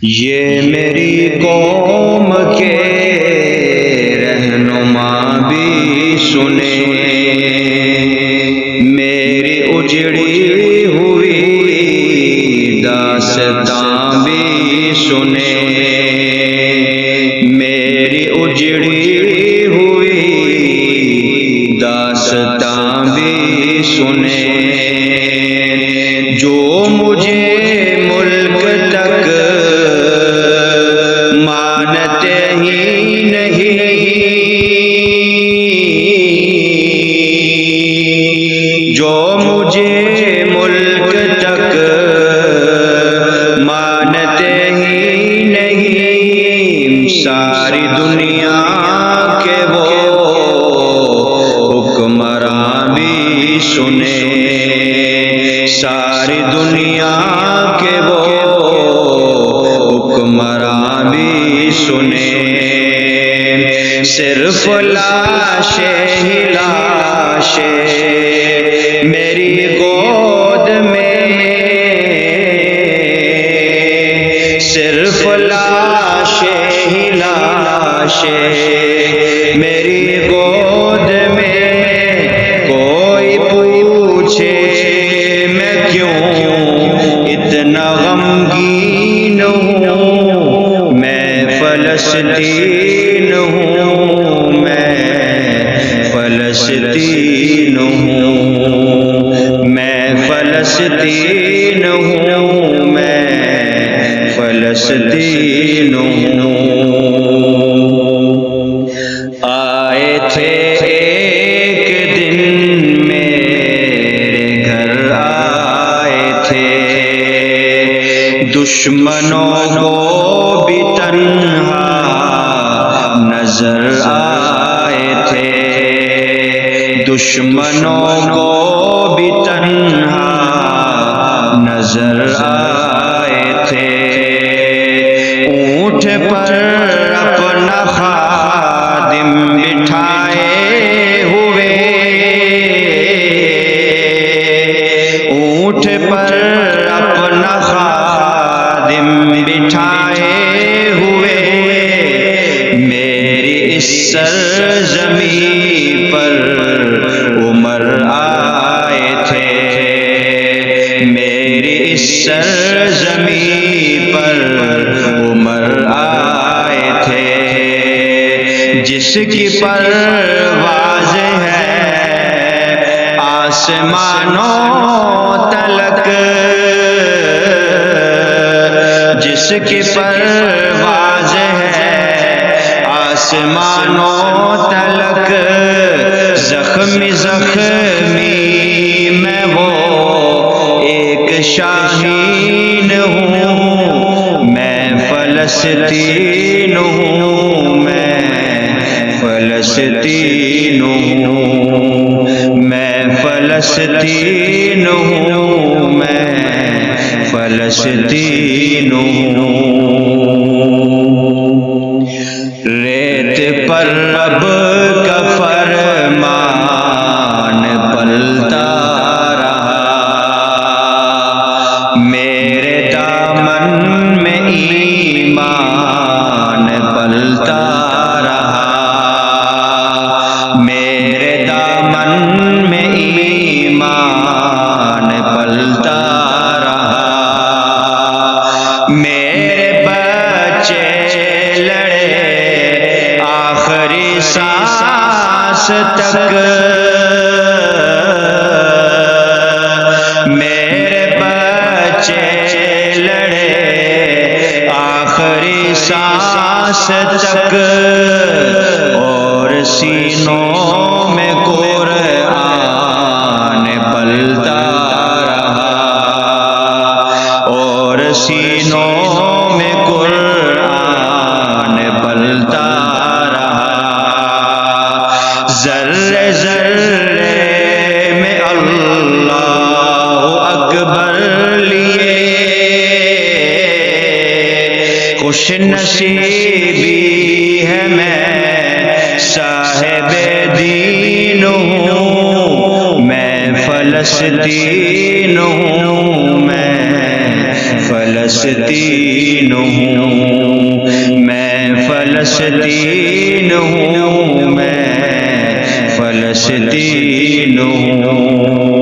یہ میری قوم کے رہنما بھی سنے، میری اجڑی ہوئی داستاں بھی سنے، میری اجڑی ہوئی داستاں بھی سنے، جو مجھے ملک تک مانتے ہی نہیں، جو مجھے ملک تک مانتے ہی نہیں، ساری دنیا کے وہ حکمراں بھی سنے، ساری دنیا کے وہ حکمراں بھی سنے، صرف لاشیں ہی لاشیں میری گود میں، صرف لاشیں ہی لاشیں میری گود میں، کوئی پوچھے میں کیوں اتنا غمگین ہوں، میں فلسطین ہوں، میں فلسطین ہوں، میں فلسطین ہوں، میں فلسطین ہوں۔ آئے تھے ایک دن میرے گھر آئے تھے، دشمنوں کو بھی تنہا نظر آئے تھے، دشمنوں کو بھی تنہا نظر آئے تھے، اونٹ پر اپنا خادم بٹھائے ہوئے، اونٹ پر اپنا خادم بٹھائے ہوئے، میری اس سرزمین پر عمر آئے تھے، میری اس سرزمین پر عمر آئے تھے، جس کی پرواز ہے آسمانوں تلک، جس کی پرواز ہے آسمانوں تلک، زخمی زخمی میں وہ ایک شاہین ہوں، میں فلسطین ہوں، میں فلسطین ہوں، میں فلسطین ہوں، میں فلسطین ہوں۔ ریت پر رب کا فرمان پلتا رہا، میرے دامن میں ایمان پلتا رہا، میرے دامن میں ایمان پلتا رہا، میرے بچے لڑے آخری سانس تک، میرے بچے لڑے آخری سانس تک، اور سینوں میں قرآن پلتا رہا، اور سینوں میں قرآن پلتا رہا، ذرے ذرے میں اللہ اکبر لیے، خوش نصیبی ہے میں صاحب دین ہوں، میں فلسطین ہوں، میں فلسطین فلسطین ہوں، میں فلسطین ہوں، میں فلسطین ہوں۔